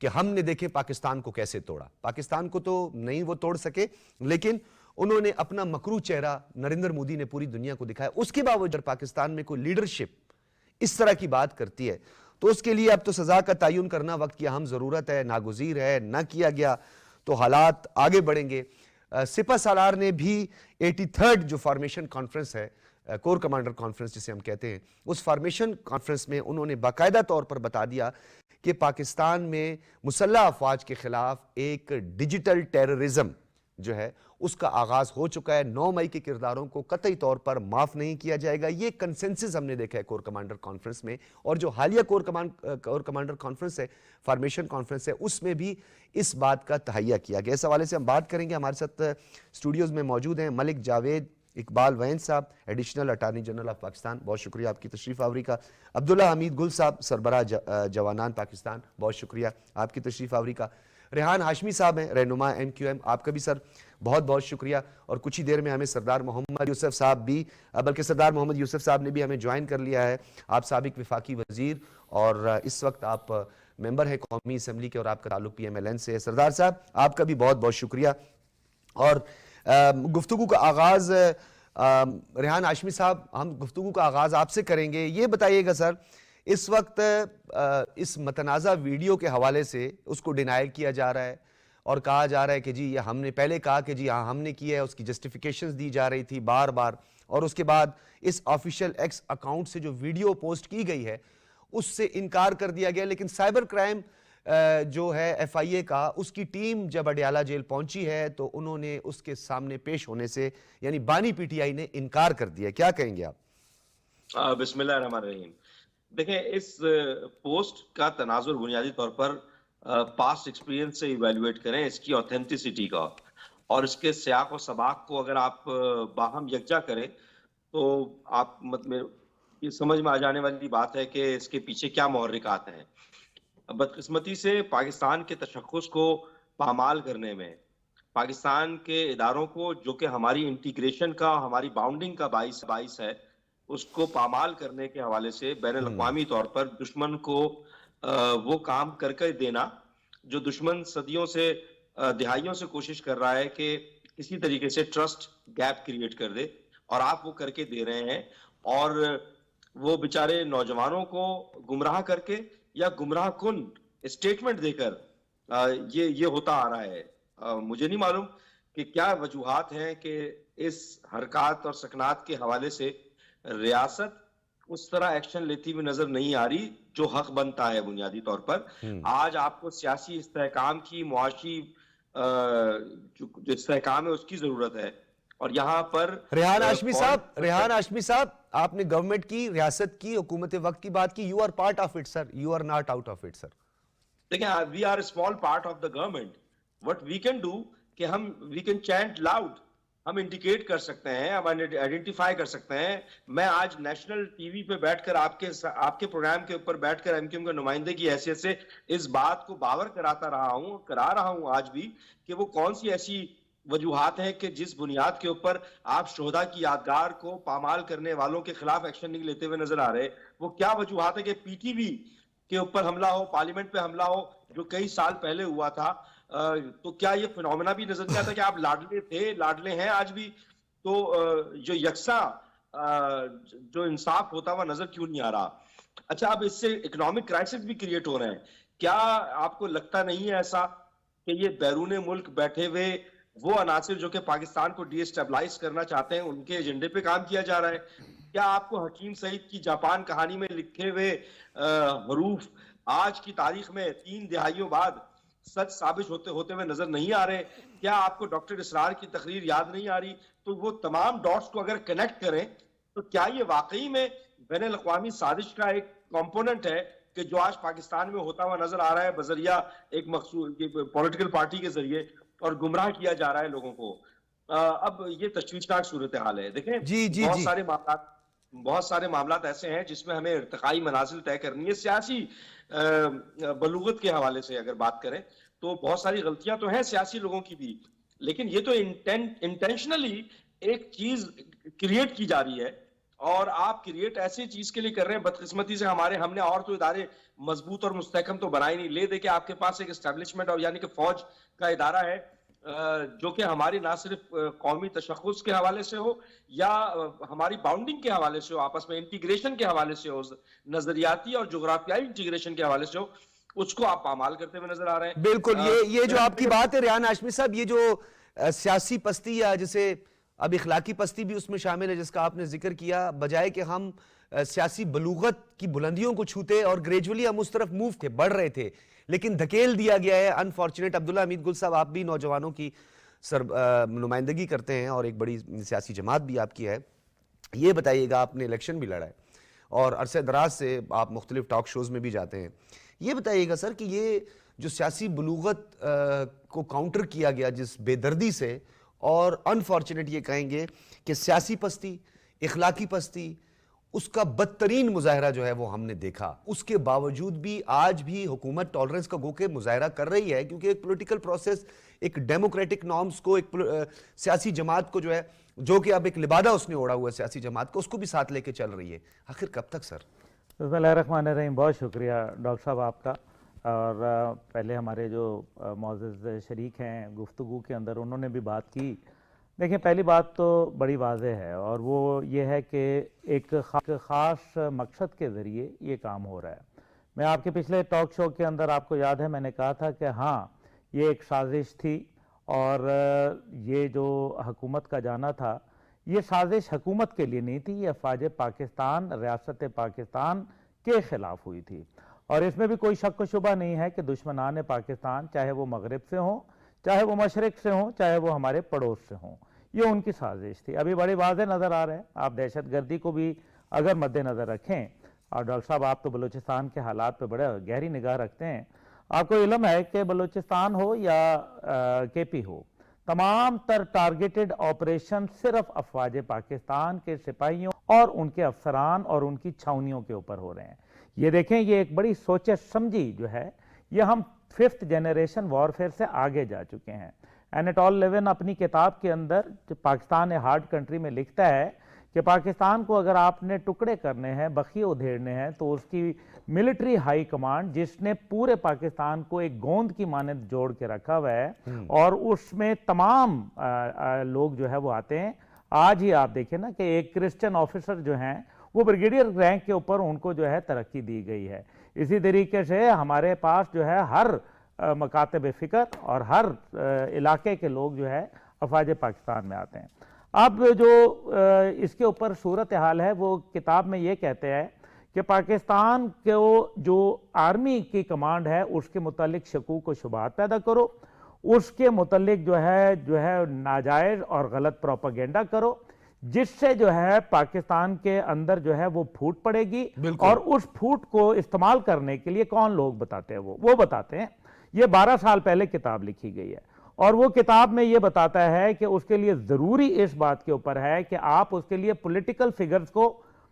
کہ ہم نے دیکھے پاکستان کو کیسے توڑا. پاکستان کو تو نہیں وہ توڑ سکے, لیکن انہوں نے اپنا مکروہ چہرہ نریندر مودی نے پوری دنیا کو دکھایا. اس کے باوجود پاکستان میں کوئی لیڈرشپ اس طرح کی بات کرتی ہے تو اس کے لیے اب تو سزا کا تعین کرنا وقت کی اہم ضرورت ہے, ناگزیر ہے. نہ کیا گیا تو حالات آگے بڑھیں گے. سپہ سالار نے بھی 83rd جو فارمیشن کانفرنس ہے, کور کمانڈر کانفرنس جسے ہم کہتے ہیں, اس فارمیشن کانفرنس میں انہوں نے باقاعدہ طور پر بتا دیا کہ پاکستان میں مسلح افواج کے خلاف ایک ڈیجیٹل ٹیررزم جو ہے اس کا آغاز ہو چکا ہے. 9 مئی کے کرداروں کو قطعی طور پر معاف نہیں کیا جائے گا. یہ کنسنسس ہم نے دیکھا ہے کور کمانڈر کانفرنس میں, اور جو حالیہ کور کمانڈر کانفرنس ہے, فارمیشن کانفرنس ہے, اس میں بھی اس بات کا تہیہ کیا گیا. اس حوالے سے ہم بات کریں گے. ہمارے ساتھ اسٹوڈیوز میں موجود ہیں ملک جاوید اقبال وین صاحب, additional attorney general of Pakistan, بہت شکریہ آپ کی تشریف آوری کا. عبداللہ حمید گل صاحب, سربراہ جوانان پاکستان, بہت شکریہ آپ کی تشریف آوری کا. ریحان ہاشمی صاحب ہیں, رہنما MQM, آپ کا بھی سر بہت بہت شکریہ. اور کچھ ہی دیر میں ہمیں سردار محمد یوسف صاحب بھی, بلکہ سردار محمد یوسف صاحب نے بھی ہمیں جوائن کر لیا ہے. آپ سابق وفاقی وزیر اور اس وقت آپ ممبر ہیں قومی اسمبلی کے, اور آپ کا تعلق PMLN سے ہے. سردار صاحب آپ کا بھی بہت بہت شکریہ. اور گفتگو کا آغاز ریحان ہاشمی صاحب, ہم گفتگو کا آغاز آپ سے کریں گے. یہ بتائیے گا سر, اس وقت اس متنازع ویڈیو کے حوالے سے اس کو ڈینائل کیا جا رہا ہے اور کہا جا رہا ہے کہ جی یہ ہم نے پہلے کہا کہ جی ہاں ہم نے کیا ہے, اس کی جسٹیفیکیشنز دی جا رہی تھی بار بار, اور اس کے بعد اس آفیشیل ایکس اکاؤنٹ سے جو ویڈیو پوسٹ کی گئی ہے اس سے انکار کر دیا گیا. لیکن سائبر کرائم جو ہے FIA کا, اس کی ٹیم جب اڈیالہ جیل پہنچی ہے تو انہوں نے اس کے سامنے پیش ہونے سے, یعنی بانی PTI نے انکار کر دیا. کیا کہیں گے آپ؟ بسم اللہ الرحمن الرحیم. دیکھیں, اس پوسٹ کا تناظر بنیادی طور پر پاسٹ ایکسپیرینس سے ایویلویٹ کریں, اس کی اوتھینٹسٹی کا, اور اس کے سیاق و سباق کو اگر آپ باہم یکجا کریں تو آپ یہ سمجھ میں آ جانے والی بات ہے کہ اس کے پیچھے کیا محرکات ہیں. بدقسمتی سے پاکستان کے تشخص کو پامال کرنے میں, پاکستان کے اداروں کو جو کہ ہماری انٹیگریشن کا, ہماری باؤنڈنگ کا باعث ہے, اس کو پامال کرنے کے حوالے سے بین الاقوامی طور پر دشمن کو وہ کام کر کے دینا جو دشمن صدیوں سے, دہائیوں سے کوشش کر رہا ہے کہ کسی طریقے سے ٹرسٹ گیپ کریٹ کر دے, اور آپ وہ کر کے دے رہے ہیں. اور وہ بیچارے نوجوانوں کو گمراہ کر کے یا گمراہ کن اسٹیٹمنٹ دے کر یہ ہوتا آ رہا ہے. مجھے نہیں معلوم کہ کیا وجوہات ہیں کہ اس حرکات اور سکنات کے حوالے سے ریاست اس طرح ایکشن لیتی ہوئی نظر نہیں آ رہی جو حق بنتا ہے. بنیادی طور پر آج آپ کو سیاسی استحکام کی, معاشی جو استحکام ہے اس کی ضرورت ہے. اور یہاں پر ریحان ہاشمی صاحب, آپ نے گورنمنٹ کی, ریاست کی, حکومت وقت کی بات کی. You are part of it sir, you are not out of it sir. دیکھیں, we are a small part of the government. What we can do کہ وی کین چینٹ لاؤڈ, ہم انڈیکیٹ کر سکتے ہیں, ہم آئیڈینٹیفائی کر سکتے ہیں. میں آج نیشنل ٹی وی پہ بیٹھ کر آپ کے پروگرام کے اوپر بیٹھ کر MQM کے نمائندے کی حیثیت سے اس بات کو باور کرا رہا ہوں آج بھی کہ وہ کون سی ایسی وجوہات ہیں کہ جس بنیاد کے اوپر آپ شہداء کی یادگار کو پامال کرنے والوں کے خلاف ایکشن نہیں لیتے ہوئے نظر آ رہے. وہ کیا وجوہات ہے کہ PTV کے اوپر حملہ ہو, پارلیمنٹ پہ حملہ ہو, جو کئی سال پہلے ہوا تھا, تو کیا یہ فنومنا بھی نظر نہیں آتا کہ آپ لاڈلے تھے, لاڈلے ہیں آج بھی, تو جو یکساں جو انصاف ہوتا ہوا نظر کیوں نہیں آ رہا؟ اچھا, اب اس سے اکنامک کرائسس بھی کریٹ ہو رہے ہیں. کیا آپ کو لگتا نہیں ہے ایسا کہ یہ بیرون ملک بیٹھے ہوئے وہ عناصر جو کہ پاکستان کو ڈی اسٹیبلائز کرنا چاہتے ہیں, ان کے ایجنڈے پہ کام کیا جا رہا ہے؟ کیا آپ کو حکیم سعید کی جاپان کہانی میں لکھے ہوئے حروف آج کی تاریخ میں 3 دہائیوں بعد سچ ثابت ہوتے ہوئے نظر نہیں آ رہے؟ کیا آپ کو ڈاکٹر اسرار کی تقریر یاد نہیں آ رہی؟ تو وہ تمام ڈاٹس کو اگر کنیکٹ کریں تو کیا یہ واقعی میں بین الاقوامی سازش کا ایک کمپوننٹ ہے کہ جو آج پاکستان میں ہوتا ہوا نظر آ رہا ہے بذریعہ ایک مخصوص پولیٹیکل پارٹی کے ذریعے, اور گمراہ کیا جا رہا ہے لوگوں کو؟ اب یہ تشویشناک صورتحال ہے. دیکھیں, بہت سارے معاملات ایسے ہیں جس میں ہمیں ارتقائی منازل طے کرنی ہے. سیاسی بلوغت کے حوالے سے اگر بات کریں تو بہت ساری غلطیاں تو ہیں سیاسی لوگوں کی بھی, لیکن یہ تو انٹینشنلی ایک چیز کریٹ کی جا رہی ہے اور آپ کریٹ ایسی چیز کے لیے کر رہے ہیں بدقسمتی سے ہم نے اور تو ادارے مضبوط اور مستحکم تو بنائے نہیں. لے دے کے آپ کے پاس ایک اسٹیبلشمنٹ اور یعنی کہ فوج کا ادارہ ہے جو کہ ہماری نہ صرف قومی تشخص کے حوالے سے ہو یا ہماری باؤنڈنگ کے حوالے سے ہو, آپس میں انٹیگریشن کے حوالے سے ہو, نظریاتی اور جغرافیائی انٹیگریشن کے حوالے سے ہو, اس کو آپ پامال کرتے ہوئے نظر آ رہے ہیں. بالکل. یہ جو آپ کی بات ہے ریحان ہاشمی صاحب, یہ جو سیاسی پستی یا جسے اب اخلاقی پستی بھی اس میں شامل ہے جس کا آپ نے ذکر کیا, بجائے کہ ہم سیاسی بلوغت کی بلندیوں کو چھوتے اور گریجولی ہم اس طرف موو تھے, بڑھ رہے تھے, لیکن دھکیل دیا گیا ہے انفارچونیٹ. عبداللہ حمید گل صاحب, آپ بھی نوجوانوں کی نمائندگی کرتے ہیں اور ایک بڑی سیاسی جماعت بھی آپ کی ہے. یہ بتائیے گا, آپ نے الیکشن بھی لڑا ہے اور عرصہ دراز سے آپ مختلف ٹاک شوز میں بھی جاتے ہیں, یہ بتائیے گا سر کہ یہ جو سیاسی بلوغت کو کاؤنٹر کیا گیا جس بے دردی سے, اور انفارچونیٹ یہ کہیں گے کہ سیاسی پستی, اخلاقی پستی, اس کا بدترین مظاہرہ جو ہے وہ ہم نے دیکھا, اس کے باوجود بھی آج بھی حکومت ٹالرنس کا گو کے مظاہرہ کر رہی ہے, کیونکہ ایک پولیٹیکل پروسیس, ایک ڈیموکریٹک نارمز کو, ایک سیاسی جماعت کو جو ہے, جو کہ اب ایک لبادہ اس نے اوڑا ہوا ہے سیاسی جماعت کو, اس کو بھی ساتھ لے کے چل رہی ہے. آخر کب تک سر؟ بسم اللہ الرحمن الرحیم. بہت شکریہ ڈاکٹر صاحب آپ کا. اور پہلے ہمارے جو معزز شریک ہیں گفتگو کے اندر, انہوں نے بھی بات کی. دیکھیں, پہلی بات تو بڑی واضح ہے اور وہ یہ ہے کہ ایک خاص مقصد کے ذریعے یہ کام ہو رہا ہے. میں آپ کے پچھلے ٹاک شو کے اندر, آپ کو یاد ہے, میں نے کہا تھا کہ ہاں یہ ایک سازش تھی, اور یہ جو حکومت کا جانا تھا, یہ سازش حکومت کے لیے نہیں تھی, یہ افواج پاکستان, ریاست پاکستان کے خلاف ہوئی تھی. اور اس میں بھی کوئی شک و شبہ نہیں ہے کہ دشمنان پاکستان, چاہے وہ مغرب سے ہوں, چاہے وہ مشرق سے ہوں, چاہے وہ ہمارے پڑوس سے ہوں, یہ ان کی سازش تھی. ابھی بڑی واضح نظر آ رہے ہیں. آپ دہشت گردی کو بھی اگر مد نظر رکھیں, اور ڈاکٹر صاحب آپ تو بلوچستان کے حالات پہ بڑے گہری نگاہ رکھتے ہیں, آپ کو علم ہے کہ بلوچستان ہو یا کے پی ہو, تمام تر ٹارگیٹڈ آپریشن صرف افواج پاکستان کے سپاہیوں اور ان کے افسران اور ان کی چھاؤنیوں کے اوپر ہو رہے ہیں. یہ دیکھیں, یہ ایک بڑی سوچ سمجھی جو ہے, یہ ہم 5th جنریشن وارفیئر سے آگے جا چکے ہیں. اینٹول لیون اپنی کتاب کے اندر جو پاکستان ہارڈ کنٹری میں لکھتا ہے کہ پاکستان کو اگر آپ نے ٹکڑے کرنے ہیں, بخیے ادھیڑنے ہیں, تو اس کی ملٹری ہائی کمانڈ جس نے پورے پاکستان کو ایک گوند کی مانند جوڑ کے رکھا ہوا ہے, اور اس میں تمام لوگ جو ہے وہ آتے ہیں. آج ہی آپ دیکھیں نا کہ ایک کرسچن آفیسر جو ہیں وہ بریگیڈیئر رینک کے اوپر ان کو جو ہے ترقی دی گئی ہے. اسی طریقے سے ہمارے پاس جو ہے ہر مکاتب فکر اور ہر علاقے کے لوگ جو ہے افواج پاکستان میں آتے ہیں. اب جو اس کے اوپر صورتحال ہے, وہ کتاب میں یہ کہتے ہیں کہ پاکستان کو جو آرمی کی کمانڈ ہے اس کے متعلق شکوک و شبہات پیدا کرو, اس کے متعلق جو ہے ناجائز اور غلط پروپیگنڈا کرو, جس سے جو ہے پاکستان کے اندر جو ہے وہ پھوٹ پڑے گی. اور اس پھوٹ کو استعمال کرنے کے لیے کون لوگ بتاتے ہیں, وہ بتاتے ہیں. یہ 12 سال پہلے کتاب لکھی گئی ہے, اور وہ کتاب میں یہ بتاتا ہے کہ اس کے لیے ضروری اس بات کے اوپر ہے کہ آپ اس کے لیے پولیٹیکل فگرز کو,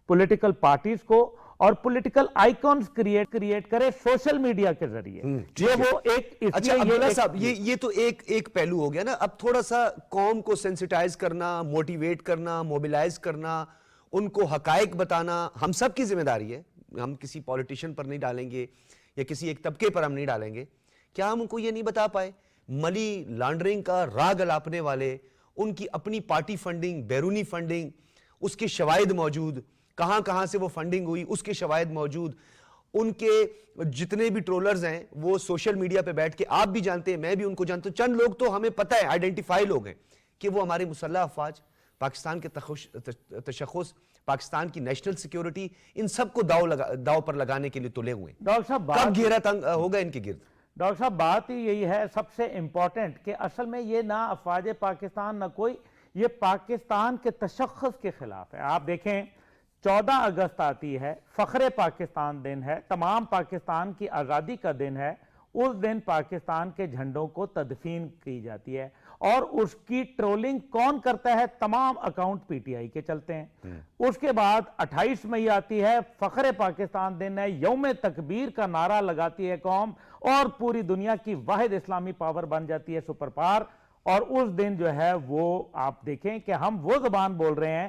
پولیٹیکل پارٹیز کو اور پولیٹیکل آئیکونز کریٹ کرے سوشل میڈیا کے ذریعے. یہ وہ ایک, اچھا عبداللہ صاحب, یہ تو ایک پہلو ہو گیا نا. اب تھوڑا سا قوم کو سینسٹائز کرنا, موٹیویٹ کرنا, موبیلائز کرنا, ان کو حقائق بتانا ہم سب کی ذمہ داری ہے. ہم کسی پولیٹیشین پر نہیں ڈالیں گے یا کسی ایک طبقے پر ہم نہیں ڈالیں گے. کیا ہم ان کو یہ نہیں بتا پائے منی لانڈرنگ کا راگ الاپنے والے, ان کی اپنی پارٹی فنڈنگ, بیرونی فنڈنگ, اس کے شواہد موجود, کہاں کہاں سے وہ فنڈنگ ہوئی اس کے شواہد موجود, ان کے جتنے بھی ٹرولرز ہیں وہ سوشل میڈیا پہ بیٹھ کے, آپ بھی جانتے ہیں, میں بھی ان کو جانتا ہوں, چند لوگ تو ہمیں پتہ ہے, آئیڈینٹیفائی لوگ ہیں کہ وہ ہمارے مسلح افواج, پاکستان کے تشخص, پاکستان کی نیشنل سیکیورٹی, ان سب کو داؤ پر لگانے کے لیے تلے ہوئے ہیں. ڈاکٹر صاحب کب گھیرا تنگ ہوگا ان کے گرد؟ ڈاکٹر صاحب بات ہی یہی ہے سب سے امپورٹنٹ کہ اصل میں یہ نہ افواج پاکستان نہ کوئی, یہ پاکستان کے تشخص کے خلاف ہے. آپ دیکھیں 14 اگست آتی ہے, فخر پاکستان دن ہے, تمام پاکستان کی آزادی کا دن ہے. اس دن پاکستان کے جھنڈوں کو تدفین کی جاتی ہے, اور اس کی ٹرولنگ کون کرتا ہے؟ تمام اکاؤنٹ پی ٹی آئی کے چلتے ہیں. اس کے بعد 28 مئی آتی ہے, فخر پاکستان دن ہے, یوم تکبیر کا نعرہ لگاتی ہے قوم, اور پوری دنیا کی واحد اسلامی پاور بن جاتی ہے سپر پاور. اور اس دن جو ہے وہ آپ دیکھیں کہ ہم وہ زبان بول رہے ہیں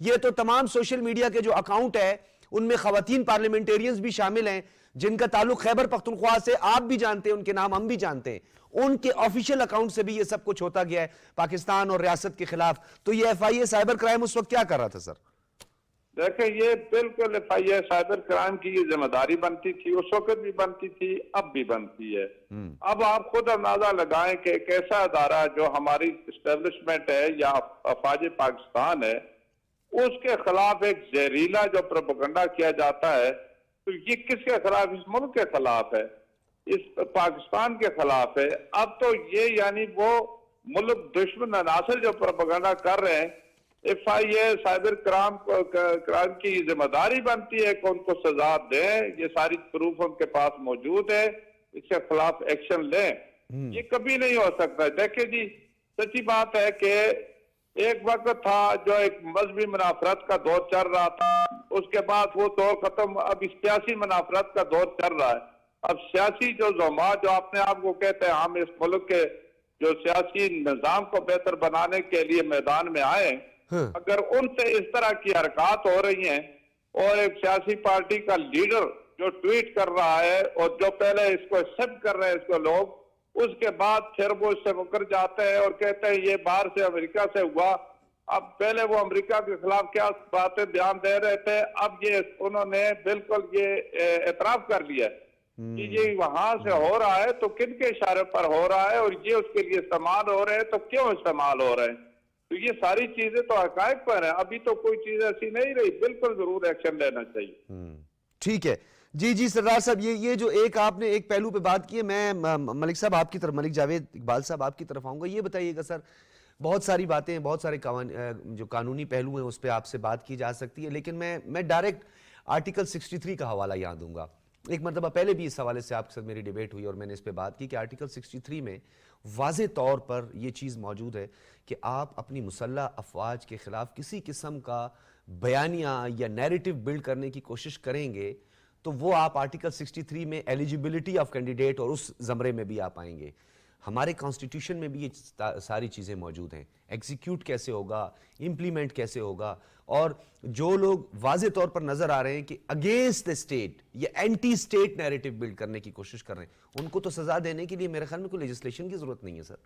یہ تو تمام سوشل میڈیا کے جو اکاؤنٹ ہے ان میں خواتین پارلیمنٹیرینز بھی شامل ہیں جن کا تعلق خیبر پختونخوا سے آپ بھی جانتے ہیں، ان کے نام ہم بھی جانتے ہیں، ان کے آفیشیل اکاؤنٹ سے بھی یہ سب کچھ ہوتا گیا ہے پاکستان اور ریاست کے خلاف. تو یہ F I A cyber crime اس وقت کیا کر رہا تھا سر؟ دیکھیں یہ بالکل F I A cyber crime کی یہ ذمہ داری بنتی تھی، اس وقت بھی بنتی تھی، اب بھی بنتی ہے. اب آپ خود اندازہ لگائیں کہ ایک ایسا ادارہ جو ہماری اسٹیبلشمنٹ ہے یا افواج پاکستان ہے، اس کے خلاف ایک زہریلا جو پروپیگنڈا کیا جاتا ہے، تو یہ کس کے خلاف؟ اس ملک کے خلاف ہے، اس پاکستان کے خلاف ہے. اب تو یہ یعنی وہ ملک دشمن عناصر جو پروپیگنڈا کر رہے ہیں، F I A cyber crime کی ذمہ داری بنتی ہے کہ ان کو سزا دیں. یہ ساری پروف ان کے پاس موجود ہے، اس کے خلاف ایکشن لیں. یہ کبھی نہیں ہو سکتا. دیکھیں جی سچی بات ہے کہ ایک وقت تھا جو ایک مذہبی منافرت کا دور چل رہا تھا، اس کے بعد وہ دور ختم، اب سیاسی منافرت کا دور چل رہا ہے. اب سیاسی جو زعما جو اپنے آپ کو کہتے ہیں ہم اس ملک کے جو سیاسی نظام کو بہتر بنانے کے لیے میدان میں آئے، اگر ان سے اس طرح کی حرکات ہو رہی ہیں اور ایک سیاسی پارٹی کا لیڈر جو ٹویٹ کر رہا ہے اور جو پہلے اس کو ایکسپٹ کر رہے ہیں اس کو لوگ، اس کے بعد پھر وہ اس سے مکر جاتے ہیں اور کہتے ہیں یہ باہر سے امریکہ سے ہوا. اب پہلے وہ امریکہ کے خلاف کیا باتیں بیان دے رہے تھے، اب یہ انہوں نے بالکل یہ اعتراف کر لیا کہ یہ وہاں سے ہو رہا ہے تو کن کے اشارے پر ہو رہا ہے اور یہ اس کے لیے استعمال ہو رہے ہیں تو کیوں استعمال ہو رہے ہیں. تو یہ ساری چیزیں تو حقائق پر ہیں. ابھی تو کوئی چیز ایسی نہیں رہی. بالکل ضرور ایکشن لینا چاہیے. ٹھیک ہے جی سردار صاحب، یہ جو ایک آپ نے ایک پہلو پہ بات کی ہے، میں ملک صاحب آپ کی طرف، ملک جاوید اقبال صاحب آپ کی طرف آؤں گا. یہ بتائیے گا سر، بہت ساری باتیں ہیں، بہت سارے جو قانونی پہلو ہیں اس پہ آپ سے بات کی جا سکتی ہے، لیکن میں ڈائریکٹ آرٹیکل 63 کا حوالہ یہاں دوں گا. ایک مرتبہ پہلے بھی اس حوالے سے آپ کے ساتھ میری ڈیبیٹ ہوئی اور میں نے اس پہ بات کی کہ آرٹیکل 63 میں واضح طور پر یہ چیز موجود ہے کہ آپ اپنی مسلح افواج کے خلاف کسی قسم کا بیانیہ یا نیریٹو بلڈ کرنے کی کوشش کریں گے تو وہ آپ آرٹیکل 63 میں ایلیجیبلٹی آف کینڈیڈیٹ اور اس زمرے میں بھی آپ آئیں گے. ہمارے کانسٹیٹیوشن میں بھی یہ ساری چیزیں موجود ہیں. ایگزیکیوٹ کیسے ہوگا، امپلیمنٹ کیسے ہوگا، اور جو لوگ واضح طور پر نظر آ رہے ہیں کہ اگینسٹ دا اسٹیٹ یا اینٹی اسٹیٹ نیریٹو بلڈ کرنے کی کوشش کر رہے ہیں، ان کو تو سزا دینے کے لیے میرے خیال میں کوئی لیجسلیشن کی ضرورت نہیں ہے سر.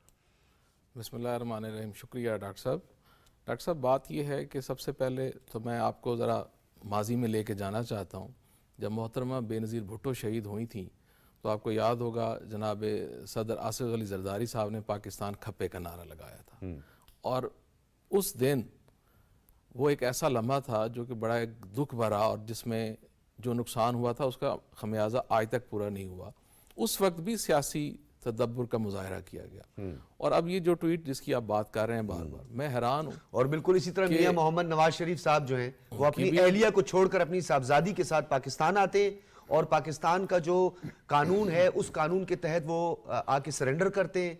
بسم اللہ الرحمن الرحیم. شکریہ ڈاکٹر صاحب. ڈاکٹر صاحب بات یہ ہے کہ سب سے پہلے تو میں آپ کو ذرا ماضی میں لے کے جانا چاہتا ہوں. جب محترمہ بے نظیر بھٹو شہید ہوئی تھیں تو آپ کو یاد ہوگا جناب صدر آصف علی زرداری صاحب نے پاکستان کھپے کا نعرہ لگایا تھا، اور اس دن وہ ایک ایسا لمحہ تھا جو کہ بڑا ایک دکھ بھرا، اور جس میں جو نقصان ہوا تھا اس کا خمیازہ آج تک پورا نہیں ہوا. اس وقت بھی سیاسی تدبر کا مظاہرہ کیا گیا. اور اب یہ جو ٹویٹ جس کی آپ بات کر رہے ہیں بار بار، میں حیران ہوں. اور بالکل اسی طرح میاں محمد نواز شریف صاحب جو ہیں وہ اپنی اہلیہ کو چھوڑ کر اپنی صاحبزادی کے ساتھ پاکستان آتے ہیں اور پاکستان کا جو قانون ہے اس قانون کے تحت وہ آ کے سرنڈر کرتے ہیں.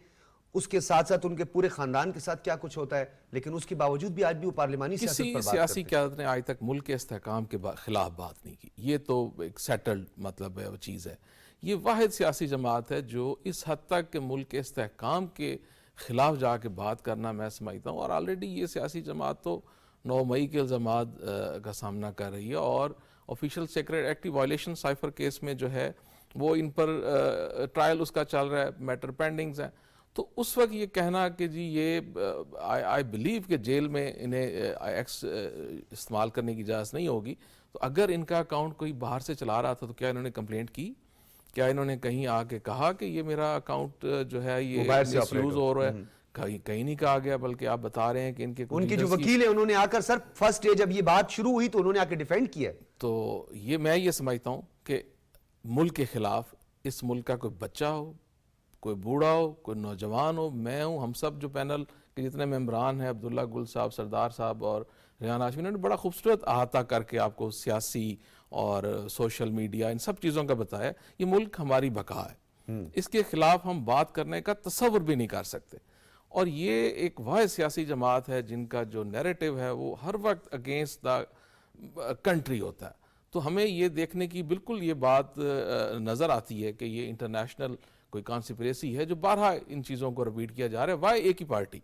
اس کے ساتھ ساتھ ان کے پورے خاندان کے ساتھ کیا کچھ ہوتا ہے، لیکن اس کے باوجود بھی آج بھی وہ پارلیمانی سیاست پر بات کرتے ہیں. کسی سیاسی قیادت نے آج تک ملک کے استحکام کے خلاف بات نہیں کی. یہ تو ایک سیٹلڈ مطلب ہے، وہ چیز ہے. یہ واحد سیاسی جماعت ہے جو اس حد تک کہ ملک کے استحکام کے خلاف جا کے بات کرنا میں سمجھتا ہوں. اور آلریڈی یہ سیاسی جماعت تو 9 مئی کے الزامات کا سامنا کر رہی ہے، اور official secret act violation cipher case میں جو ہے وہ ان پر ٹرائل اس کا چل رہا ہے، میٹر پینڈنگز ہیں. تو اس وقت یہ کہنا کہ جی یہ آئی بلیو کہ جیل میں انہیں ایکس استعمال کرنے کی اجازت نہیں ہوگی. تو اگر ان کا اکاؤنٹ کوئی باہر سے چلا رہا تھا تو کیا انہوں نے کمپلینٹ کی؟ کیا انہوں نے کہیں آ کے کہا کہ یہ میرا اکاؤنٹ جو ہے یہ مس یوز ہو رہا ہے؟ کہیں نہیں کہا گیا، بلکہ آپ بتا رہے ہیں کہ ان کے جو وکیل ہیں انہوں نے آ کر سر فرسٹ ڈے جب یہ بات شروع ہوئی تو انہوں نے آ کے ڈیفینڈ کیا. تو یہ میں یہ سمجھتا ہوں کہ ملک کے خلاف اس ملک کا کوئی بچہ ہو، کوئی بوڑھا ہو، کوئی نوجوان ہو، میں ہوں، ہم سب جو پینل کے جتنے ممبران ہیں، عبداللہ گل صاحب، سردار صاحب اور ریحان ہاشمی، انہوں نے بڑا خوبصورت احاطہ کر کے آپ کو سیاسی اور سوشل میڈیا ان سب چیزوں کا بتایا. یہ ملک ہماری بقا ہے، اس کے خلاف ہم بات کرنے کا تصور بھی نہیں کر سکتے. اور یہ ایک واحد سیاسی جماعت ہے جن کا جو نیریٹو ہے وہ ہر وقت اگینسٹ دا کنٹری ہوتا ہے. تو ہمیں یہ دیکھنے کی بالکل یہ بات نظر آتی ہے کہ یہ انٹرنیشنل کوئی کانسپریسی ہے جو بارہا ان چیزوں کو ریپیٹ کیا جا رہا ہے. وائی ایک ہی پارٹی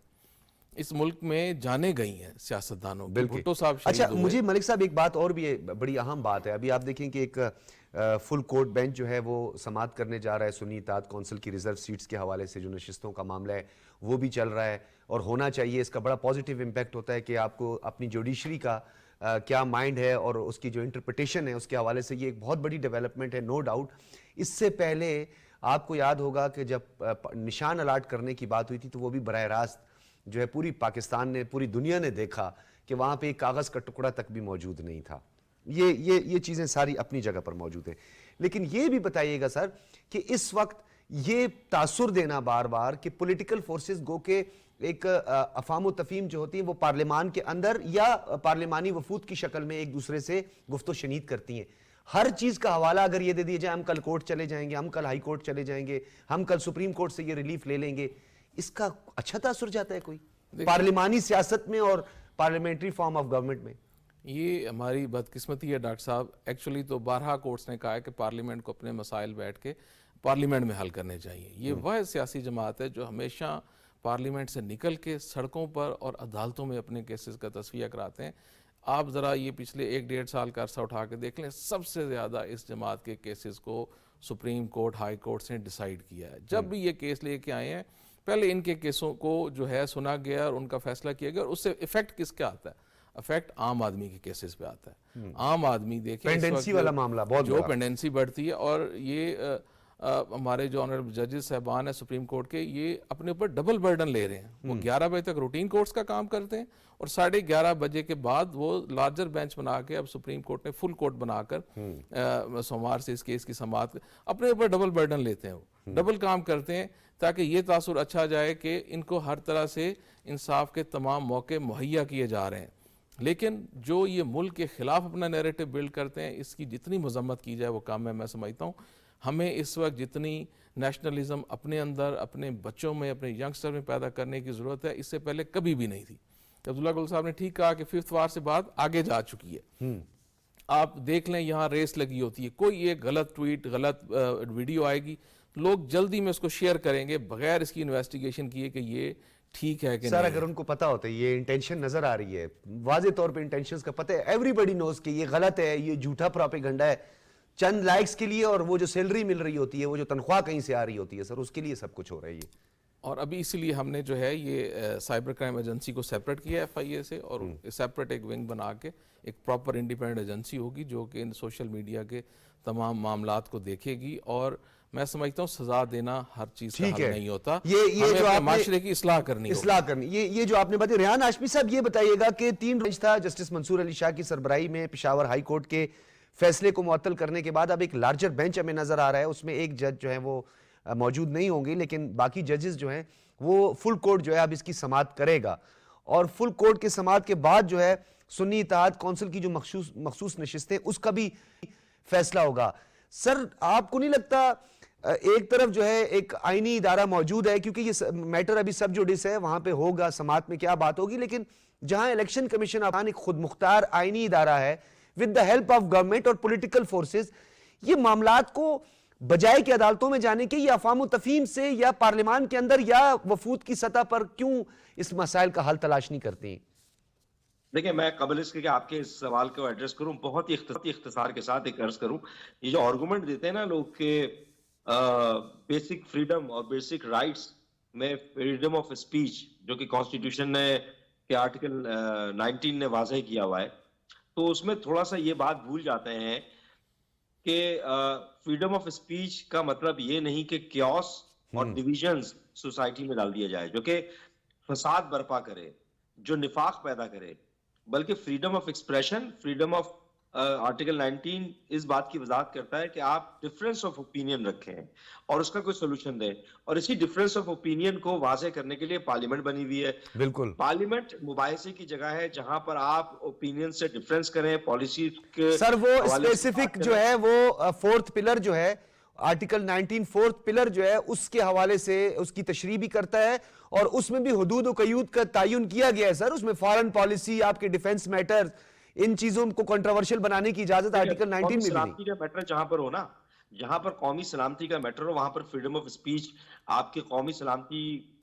اس ملک میں جانے گئی ہیں سیاستدانوں کی. بالکل. بھٹو صاحب شہید اچھا ہوئے. مجھے ملک صاحب ایک بات اور بھی ہے, بڑی اہم بات ہے. ابھی آپ دیکھیں کہ ایک فل کورٹ بینچ جو ہے وہ سماعت کرنے جا رہا ہے سنی اطاعت کونسل کی ریزرو سیٹس کے حوالے سے. جو نشستوں کا معاملہ ہے وہ بھی چل رہا ہے اور ہونا چاہیے. اس کا بڑا پازیٹیو امپیکٹ ہوتا ہے کہ آپ کو اپنی جوڈیشری کا کیا مائنڈ ہے اور اس کی جو انٹرپریٹیشن ہے اس کے حوالے سے یہ ایک بہت بڑی ڈیولپمنٹ ہے, نو ڈاؤٹ. اس سے پہلے آپ کو یاد ہوگا کہ جب نشان الاٹ کرنے کی بات ہوئی تھی تو وہ بھی براہ راست جو ہے پوری پاکستان نے, پوری دنیا نے دیکھا کہ وہاں پہ ایک کاغذ کا ٹکڑا تک بھی موجود نہیں تھا. یہ چیزیں ساری اپنی جگہ پر موجود ہیں. لیکن یہ بھی بتائیے گا سر کہ اس وقت یہ تاثر دینا بار بار کہ پولیٹیکل فورسز گو کہ ایک افہام و تفہیم جو ہوتی ہیں وہ پارلیمان کے اندر یا پارلیمانی وفود کی شکل میں ایک دوسرے سے گفت و شنید کرتی ہیں. ہر چیز کا حوالہ اگر یہ دے دیا جائے ہم کل کورٹ چلے جائیں گے, ہم کل ہائی کورٹ چلے جائیں گے, ہم کل سپریم کورٹ سے یہ ریلیف لے لیں گے, اس کا اچھا تاثر جاتا ہے کوئی پارلیمانی سیاست میں اور پارلیمنٹری فارم آف گورنمنٹ میں؟ یہ ہماری بدقسمتی ہے ڈاکٹر صاحب. ایکچولی تو 12 کورٹس نے کہا ہے کہ پارلیمنٹ کو اپنے مسائل بیٹھ کے پارلیمنٹ میں حل کرنے چاہیے. یہ وہ سیاسی جماعت ہے جو ہمیشہ پارلیمنٹ سے نکل کے سڑکوں پر اور عدالتوں میں اپنے کیسز کا تصفیہ کراتے ہیں. آپ ذرا یہ پچھلے 1-1.5 سال کا عرصہ اٹھا کے دیکھ لیں, سب سے زیادہ اس جماعت کے کیسز کو سپریم کورٹ, ہائی کورٹ نے ڈیسائیڈ کیا ہے. جب بھی یہ کیس لے کے آئے ہیں پہلے ان کے کیسوں کو جو ہے سنا گیا اور ان کا فیصلہ کیا گیا, اور اس سے ایفیکٹ کس کا آتا ہے؟ افیکٹ عام آدمی کے کیسز پہ آتا ہے. عام آدمی دیکھیں پینڈنسی والا معاملہ بہت جو پینڈنسی بڑھتی ہے, اور یہ ہمارے جو آنریبل ججز صاحبان ہیں سپریم کورٹ کے, یہ اپنے اوپر ڈبل برڈن لے رہے ہیں. وہ 11 بجے تک روٹین کورٹس کا کام کرتے ہیں اور 11:30 بجے کے بعد وہ لارجر بینچ بنا کے, اب سپریم کورٹ نے فل کورٹ بنا کر سوموار سے اس کیس کی سماعت اپنے اوپر ڈبل برڈن لیتے ہیں. وہ ڈبل کام کرتے ہیں تاکہ یہ تاثر اچھا جائے کہ ان کو ہر طرح سے انصاف کے تمام موقع مہیا کیے جا رہے ہیں. لیکن جو یہ ملک کے خلاف اپنا نیریٹو بلڈ کرتے ہیں, اس کی جتنی مذمت کی جائے وہ کام ہے. میں سمجھتا ہوں ہمیں اس وقت جتنی نیشنلزم اپنے اندر, اپنے بچوں میں, اپنے ینگسٹر میں پیدا کرنے کی ضرورت ہے, اس سے پہلے کبھی بھی نہیں تھی. عبداللہ گل صاحب نے ٹھیک کہا کہ 5th وار سے بعد آگے جا چکی ہے. آپ دیکھ لیں یہاں ریس لگی ہوتی ہے, کوئی ایک غلط ٹویٹ, غلط ویڈیو آئے گی, لوگ جلدی میں اس کو شیئر کریں گے بغیر اس کی انویسٹیگیشن کیے کہ یہ ٹھیک ہے کہ سر. نہیں. اگر ان کو پتا ہوتا ہے یہ انٹینشن نظر آ رہی ہے, واضح طور پہ انٹینشنز کا پتہ ہے, ایوری بڈی نوز کہ یہ غلط ہے, یہ جھوٹا پراپیگنڈا ہے, چند لائکس کے لیے, اور وہ جو سیلری مل رہی ہوتی ہے, وہ جو تنخواہ کہیں سے آ رہی ہوتی ہے, سر اس کے لیے سب کچھ ہو رہا ہے یہ. اور ابھی اسی لیے ہم نے جو ہے یہ سائبر کرائم ایجنسی کو سیپریٹ کیا FIA سے, اور سیپریٹ ایک ونگ بنا کے ایک پراپر انڈیپینڈنٹ ایجنسی ہوگی جو کہ ان سوشل میڈیا کے تمام معاملات کو دیکھے گی. اور میں سمجھتا ہوں سزا دینا ہر چیز کا حل نہیں ہوتا, یہ جو آپ معاشرے کی اصلاح کرنی یہ جو آپ نے بتایا. ریحان ہاشمی صاحب یہ بتائیے گا کہ 3 بینچ تھا جسٹس منصور علی شاہ کی سربراہی میں پشاور ہائی کورٹ کے فیصلے کو معطل کرنے کے بعد اب ایک لارجر بینچ ہمیں نظر آ رہا ہے. اس میں ایک جج جو ہے وہ موجود نہیں ہوں گے, لیکن باقی ججز جو ہیں وہ فل کورٹ جو ہے اب اس کی سماعت کرے گا, اور فل کورٹ کے سماعت کے بعد جو ہے سنی اطاعت کونسل کی جو مخصوص نشستیں اس کا بھی فیصلہ ہوگا. سر آپ کو نہیں لگتا ایک طرف جو ہے ایک آئینی ادارہ موجود ہے, کیونکہ یہ میٹر ابھی سب جوڈس ہے, وہاں پہ ہوگا سماعت میں کیا بات ہوگی, لیکن جہاں الیکشن کمیشن افغان ایک خود مختار آئینی ادارہ ہے with the help of government اور political forces, یہ معاملات کو بجائے کہ عدالتوں میں جانے کے, یہ افہام و تفہیم سے یا پارلیمان کے اندر یا وفود کی سطح پر کیوں اس مسائل کا حل تلاش نہیں کرتے ہیں؟ دیکھیں میں قبل اس کے کہ آپ کے اس سوال کو ایڈریس کروں, بہت ہی اختصار کے ساتھ ایک عرض کروں. یہ جو آرگومنٹ دیتے ہیں نا لوگ کہ بیسک فریڈم اور بیسک رائٹس میں فریڈم آف اسپیچ جو کہ کانسٹیٹیوشن نے کہ آرٹیکل 19 نے واضح کیا ہوا ہے, تو اس میں تھوڑا سا یہ بات بھول جاتے ہیں کہ فریڈم آف اسپیچ کا مطلب یہ نہیں کہ کیوس اور ڈویژنز سوسائٹی میں ڈال دیا جائے جو کہ فساد برپا کرے, جو نفاق پیدا کرے, بلکہ freedom of expression, freedom of article 19 اس بات کی وضاحت کرتا ہے کہ آپ ڈفرینس آف اوپینین رکھیں اور اس کا کوئی سولوشن دیں, اور اسی ڈفرینس آف اوپینین کو واضح کرنے کے لیے پارلیمنٹ بنی ہوئی ہے. بالکل, پارلیمنٹ مباحثے کی جگہ ہے جہاں پر آپ اوپینین سے ڈفرینس کریں, پالیسی کے. سر وہ اسپیسیفک جو ہے وہ 4th پلر جو ہے آرٹیکل 19 4th پلر جو ہے اس کے حوالے سے اس کی تشریح بھی کرتا ہے, اور اس میں بھی حدود و قیود کا تعین کیا گیا ہے. سر اس میں فارن پالیسی, آپ کے ڈیفنس میٹر, ان چیزوں کو کنٹروورشل بنانے کی اجازت آرٹیکل 19 میں بھی سلامتی کا میٹر جہاں پر ہو نا, جہاں پر قومی سلامتی کا میٹر ہو وہاں پر فریڈم آف اسپیچ آپ کی قومی سلامتی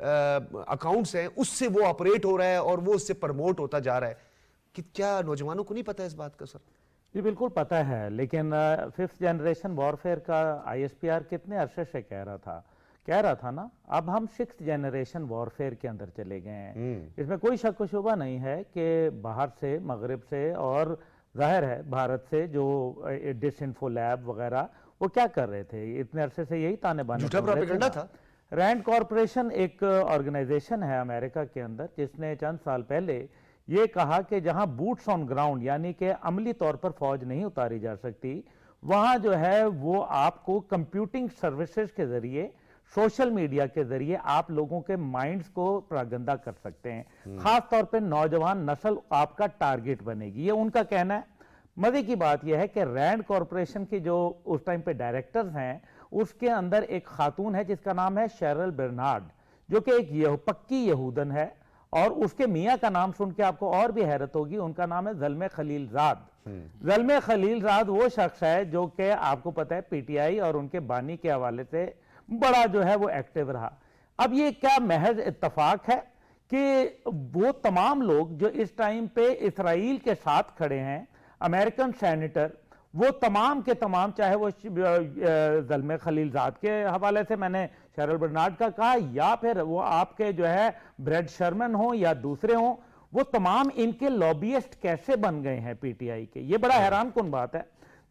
اکاؤنٹس ہیں اس سے وہ آپریٹ ہو رہا ہے اور وہ اس سے پرموٹ ہوتا جا رہا ہے. کہ کیا نوجوانوں کو نہیں پتا اس بات کا سر؟ جی بالکل پتہ ہے، لیکن ففتھ جنریشن وارفیئر کا آئی ایس پی آر کتنے عرصے سے کہہ رہا تھا نا. اب ہم سکس جنریشن وارفیئر کے اندر چلے گئے ہیں. اس میں کوئی شک و شبہ نہیں ہے کہ باہر سے، مغرب سے اور ظاہر ہے بھارت سے جو ڈس انفو لیب وغیرہ وہ کیا کر رہے تھے اتنے عرصے سے؟ یہی تانے بانے جھوٹا پروپیگنڈا تھا. رینڈ کارپوریشن ایک آرگنائزیشن ہے امریکہ کے اندر جس نے چند سال پہلے یہ کہا کہ جہاں بوٹس آن گراؤنڈ یعنی کہ عملی طور پر فوج نہیں اتاری جا سکتی، وہاں جو ہے وہ آپ کو کمپیوٹنگ سروسز کے ذریعے، سوشل میڈیا کے ذریعے آپ لوگوں کے مائنڈز کو پراگندہ کر سکتے ہیں. خاص طور پہ نوجوان نسل آپ کا ٹارگٹ بنے گی، یہ ان کا کہنا ہے. مزے کی بات یہ ہے کہ رینڈ کارپوریشن کی جو اس ٹائم پہ ڈائریکٹرز ہیں اس کے اندر ایک خاتون ہے جس کا نام ہے شیرل برنارڈ، جو کہ ایک پکی یہودن ہے، اور اس کے میاں کا نام سن کے آپ کو اور بھی حیرت ہوگی، ان کا نام ہے زلمے خلیل زاد. زلمے خلیل زاد وہ شخص ہے جو کہ آپ کو پتہ ہے پی ٹی آئی اور ان کے بانی کے حوالے سے بڑا جو ہے وہ ایکٹیو رہا. اب یہ کیا محض اتفاق ہے کہ وہ تمام لوگ جو اس ٹائم پہ اسرائیل کے ساتھ کھڑے ہیں، امریکن سینیٹر، وہ تمام کے تمام، چاہے وہ زلمے خلیل زاد کے حوالے سے میں نے شیرل برنارڈ کا کہا، یا پھر وہ آپ کے جو ہے بریڈ شرمن ہوں یا دوسرے ہوں، وہ تمام ان کے لابیسٹ کیسے بن گئے ہیں پی ٹی آئی کے؟ یہ بڑا حیران کن بات ہے.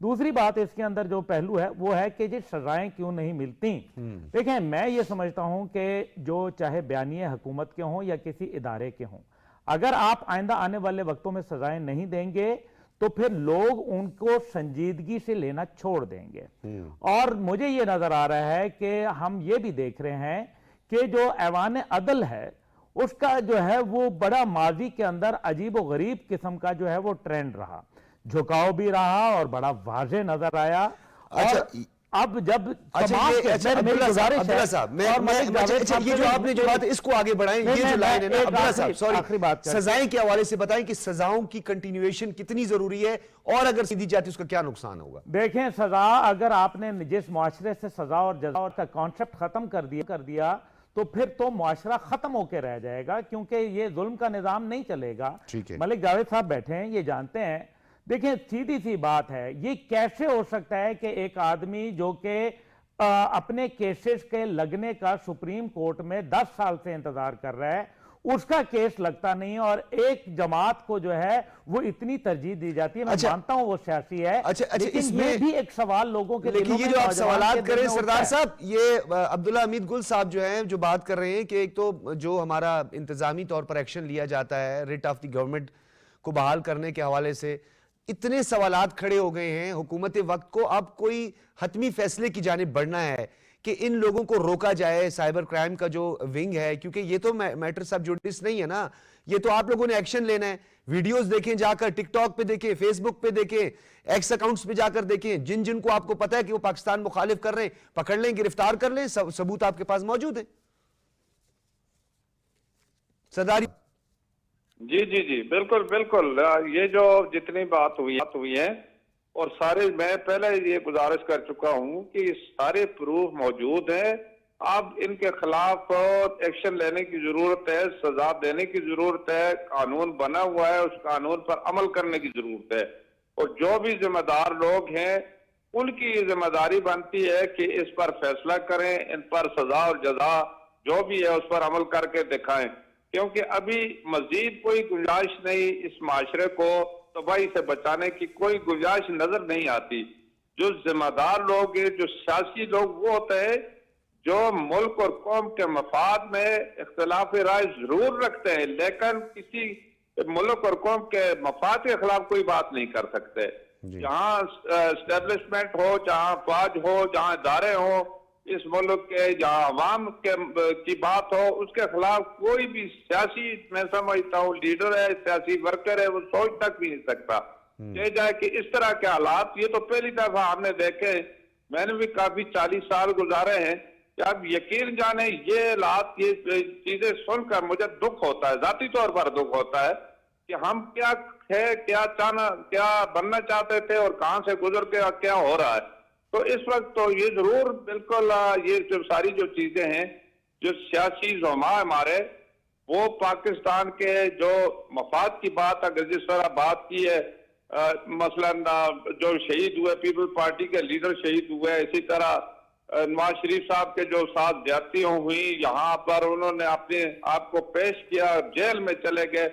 دوسری بات اس کے اندر جو پہلو ہے وہ ہے کہ جی سزائیں کیوں نہیں ملتی. دیکھیں میں یہ سمجھتا ہوں کہ جو چاہے بیانیے حکومت کے ہوں یا کسی ادارے کے ہوں، اگر آپ آئندہ آنے والے وقتوں میں سزائیں نہیں دیں گے تو پھر لوگ ان کو سنجیدگی سے لینا چھوڑ دیں گے. اور مجھے یہ نظر آ رہا ہے کہ ہم یہ بھی دیکھ رہے ہیں کہ جو ایوان عدل ہے اس کا جو ہے وہ بڑا ماضی کے اندر عجیب و غریب قسم کا جو ہے وہ ٹرینڈ رہا، جھکاؤ بھی رہا اور بڑا واضح نظر آیا. اور اب جب عبداللہ صاحب یہ جو آپ نے جو بات اس کو آگے بڑھائیں، یہ جو لائن ہے نا عبداللہ صاحب، سوری، سزائیں کے حوالے سے بتائیں کہ سزاؤں کی کنٹینیویشن کتنی ضروری ہے اور اگر دی جاتی اس کا کیا نقصان ہوگا؟ دیکھیں سزا، اگر آپ نے جس معاشرے سے سزا اور جزا کا کانسیپٹ ختم کر دیا تو پھر تو معاشرہ ختم ہو کے رہ جائے گا، کیونکہ یہ ظلم کا نظام نہیں چلے گا. ملک جاوید صاحب بیٹھے ہیں، یہ جانتے ہیں. دیکھیں سیدھی سی بات ہے، یہ کیسے ہو سکتا ہے کہ ایک آدمی جو کہ اپنے کیسز کے لگنے کا سپریم کورٹ میں 10 سال سے انتظار کر رہا ہے، اس کا کیس لگتا نہیں اور ایک جماعت کو جو ہے وہ اتنی ترجیح دی جاتی ہے. میں مانتا ہوں وہ سیاسی ہے، لیکن یہ بھی ایک سوال لوگوں کے لیکن یہ جو آپ سوالات کر رہے ہیں سردار صاحب، یہ عبداللہ حمید گل صاحب جو ہیں جو بات کر رہے ہیں کہ ایک تو جو ہمارا انتظامی طور پر ایکشن لیا جاتا ہے ریٹ آف دی گورنمنٹ کو بحال کرنے کے حوالے سے، اتنے سوالات کھڑے ہو گئے ہیں حکومت وقت کو. اب کوئی حتمی فیصلے کی جانب بڑھنا ہے کہ ان لوگوں کو روکا جائے، سائبر کرائم کا جو ونگ ہے، کیونکہ یہ تو میٹر سب جوڈس نہیں ہے نا، یہ تو آپ لوگوں نے ایکشن لینا ہے. ویڈیوز دیکھیں جا کر، ٹک ٹاک پہ دیکھیں، فیس بک پہ دیکھیں، ایکس اکاؤنٹس پہ جا کر دیکھیں، جن کو آپ کو پتا ہے کہ وہ پاکستان مخالف کر رہے ہیں پکڑ لیں، گرفتار کر لیں، ثبوت آپ کے پاس موجود ہیں. سرداری جی بالکل بالکل. یہ جو جتنی بات ہوئی ہے اور سارے، میں پہلے یہ گزارش کر چکا ہوں کہ سارے پروف موجود ہیں. اب ان کے خلاف ایکشن لینے کی ضرورت ہے، سزا دینے کی ضرورت ہے. قانون بنا ہوا ہے، اس قانون پر عمل کرنے کی ضرورت ہے. اور جو بھی ذمہ دار لوگ ہیں ان کی ذمہ داری بنتی ہے کہ اس پر فیصلہ کریں، ان پر سزا اور جزا جو بھی ہے اس پر عمل کر کے دکھائیں. کیونکہ ابھی مزید کوئی گنجائش نہیں، اس معاشرے کو تباہی سے بچانے کی کوئی گنجائش نظر نہیں آتی. جو ذمہ دار لوگ ہیں، جو سیاسی لوگ، وہ ہوتے ہیں جو ملک اور قوم کے مفاد میں اختلاف رائے ضرور رکھتے ہیں لیکن کسی ملک اور قوم کے مفاد کے خلاف کوئی بات نہیں کر سکتے. جہاں اسٹیبلشمنٹ ہو، جہاں فوج ہو، جہاں ادارے ہوں اس ملک کے، جہاں عوام کی بات ہو، اس کے خلاف کوئی بھی سیاسی، میں سمجھتا ہوں لیڈر ہے، سیاسی ورکر ہے، وہ سوچ تک بھی نہیں سکتا. یہ جائے کہ اس طرح کے حالات، یہ تو پہلی دفعہ ہم نے دیکھے. میں نے بھی کافی 40 سال گزارے ہیں کہ اب یقین جانے یہ حالات، یہ چیزیں سن کر مجھے دکھ ہوتا ہے، ذاتی طور پر دکھ ہوتا ہے کہ ہم کیا ہے، کیا بننا چاہتے تھے اور کہاں سے گزر کے کیا ہو رہا ہے. تو اس وقت تو یہ ضرور بالکل یہ جو ساری جو چیزیں ہیں جو سیاسی زعما ہمارے وہ پاکستان کے جو مفاد کی بات اگر جس طرح بات کی ہے مثلا جو شہید ہوئے پیپل پارٹی کے لیڈر شہید ہوئے، اسی طرح نواز شریف صاحب کے جو ساتھ زیادتیاں ہوئی یہاں پر انہوں نے اپنے آپ کو پیش کیا، جیل میں چلے گئے،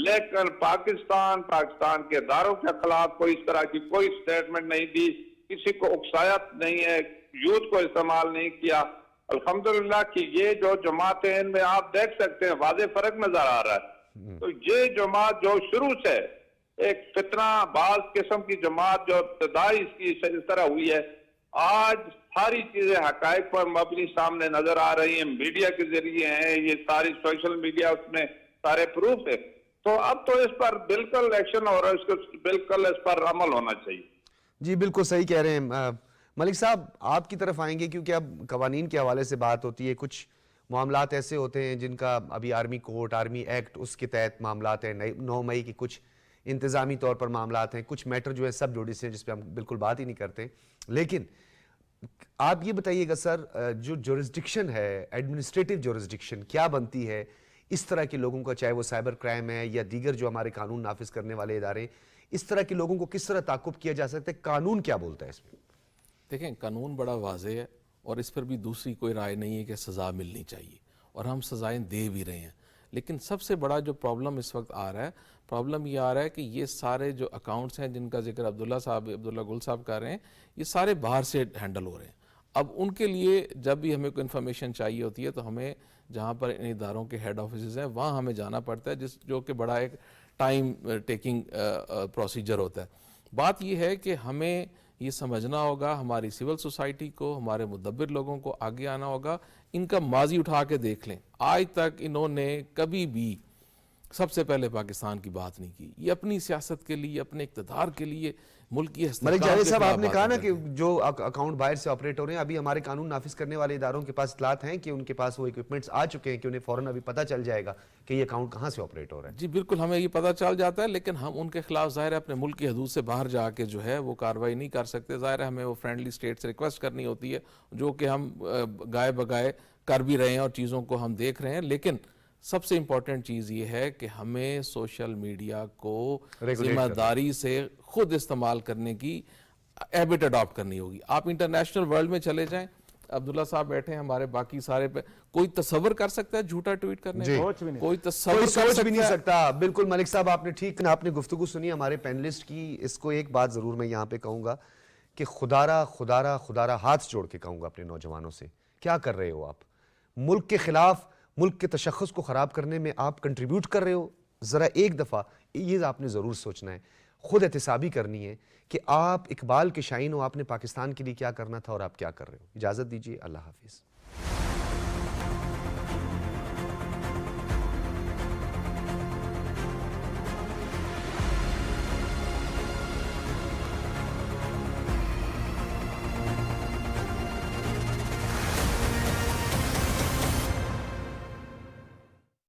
لیکن پاکستان کے اداروں کے خلاف کوئی اس طرح کی کوئی سٹیٹمنٹ نہیں دی، کسی کو اکسایا نہیں ہے، یوتھ کو استعمال نہیں کیا۔ الحمدللہ کہ یہ جو جماعتیں ان میں آپ دیکھ سکتے ہیں واضح فرق نظر آ رہا ہے۔ تو یہ جماعت جو شروع سے ایک فتنہ باز قسم کی جماعت جو ابتدائی اس کی اس طرح ہوئی ہے، آج ساری چیزیں حقائق پر مبنی سامنے نظر آ رہی ہیں، میڈیا کے ذریعے ہیں، یہ ساری سوشل میڈیا اس میں سارے پروف ہے۔ تو اب تو اس پر بالکل ایکشن ہو رہا ہے، اس کو بالکل اس پر عمل ہونا چاہیے۔ جی بالکل صحیح کہہ رہے ہیں ملک صاحب، آپ کی طرف آئیں گے کیونکہ اب قوانین کے حوالے سے بات ہوتی ہے، کچھ معاملات ایسے ہوتے ہیں جن کا ابھی آرمی کوڈ، آرمی ایکٹ اس کے تحت معاملات ہیں، 9 مئی کی کچھ انتظامی طور پر معاملات ہیں، کچھ میٹر جو ہے سب جوڈیس ہیں جس پہ ہم بالکل بات ہی نہیں کرتے۔ لیکن آپ یہ بتائیے گا سر، جو جورسڈکشن ہے، ایڈمنسٹریٹو جورسڈکشن کیا بنتی ہے اس طرح کے لوگوں کا، چاہے وہ سائبر کرائم ہے یا دیگر جو ہمارے قانون نافذ کرنے والے ادارے، اس طرح کے لوگوں کو کس طرح تعاقب کیا جا سکتا ہے؟ قانون کیا بولتا ہے اس میں؟ دیکھیں قانون بڑا واضح ہے اور اس پر بھی دوسری کوئی رائے نہیں ہے کہ سزا ملنی چاہیے، اور ہم سزائیں دے بھی رہے ہیں۔ لیکن سب سے بڑا جو پرابلم اس وقت آ رہا ہے، پرابلم یہ آ رہا ہے کہ یہ سارے جو اکاؤنٹس ہیں جن کا ذکر عبداللہ گل صاحب کر رہے ہیں، یہ سارے باہر سے ہینڈل ہو رہے ہیں۔ اب ان کے لیے جب بھی ہمیں کوئی انفارمیشن چاہیے ہوتی ہے تو ہمیں جہاں پر ان اداروں کے ہیڈ آفیسز ہیں وہاں ہمیں جانا پڑتا ہے، جو کہ بڑا ایک ٹائم ٹیکنگ پروسیجر ہوتا ہے۔ بات یہ ہے کہ ہمیں یہ سمجھنا ہوگا، ہماری سول سوسائٹی کو، ہمارے مدبر لوگوں کو آگے آنا ہوگا، ان کا ماضی اٹھا کے دیکھ لیں۔ آج تک انہوں نے کبھی بھی سب سے پہلے پاکستان کی بات نہیں کی، یہ اپنی سیاست کے لیے، اپنے اقتدار کے لیے، ملک کی استحکام ملک کے جاوید صاحب، خلاف آپ نے کہا باتیں نا کہ کرتے ہیں۔ جو اکاؤنٹ باہر سے آپریٹ ہو رہے ہیں، ابھی ہمارے قانون نافذ کرنے والے اداروں کے پاس اطلاعات ہیں کہ ان کے پاس وہ ایکوپمنٹس آ چکے ہیں کہ انہیں فوراً ابھی پتہ چل جائے گا کہ یہ اکاؤنٹ کہاں سے آپریٹ ہو رہا ہے۔ جی بالکل، ہمیں یہ پتہ چل جاتا ہے، لیکن ہم ان کے خلاف ظاہر ہے اپنے ملک کی حدود سے باہر جا کے جو ہے وہ کارروائی نہیں کر سکتے۔ ظاہر ہے ہمیں وہ فرینڈلی اسٹیٹ سے ریکویسٹ کرنی ہوتی ہے، جو کہ ہم گائے بگائے کر بھی رہے ہیں اور چیزوں کو ہم دیکھ رہے ہیں۔ لیکن سب سے امپورٹنٹ چیز یہ ہے کہ ہمیں سوشل میڈیا کو ذمہ داری سے خود استعمال کرنے کی ہیبٹ اڈاپٹ کرنی ہوگی۔ آپ انٹرنیشنل ورلڈ میں چلے جائیں، عبداللہ صاحب بیٹھے ہیں ہمارے، باقی سارے پہ کوئی تصور کر سکتا ہے جھوٹا ٹویٹ کرنے کا؟ کوئی کوئی تصور سوچ بھی نہیں سکتا۔ بالکل ملک صاحب، آپ نے ٹھیک، آپ نے گفتگو سنی ہمارے پینلسٹ کی۔ اس کو ایک بات ضرور میں یہاں پہ کہوں گا کہ خدارہ ہاتھ جوڑ کے کہوں گا اپنے نوجوانوں سے، کیا کر رہے ہو آپ؟ ملک کے خلاف، ملک کے تشخص کو خراب کرنے میں آپ کنٹریبیوٹ کر رہے ہو۔ ذرا ایک دفعہ یہ آپ نے ضرور سوچنا ہے، خود احتسابی کرنی ہے کہ آپ اقبال کے شائن ہو، آپ نے پاکستان کے لیے کیا کرنا تھا اور آپ کیا کر رہے ہو۔ اجازت دیجیے، اللہ حافظ۔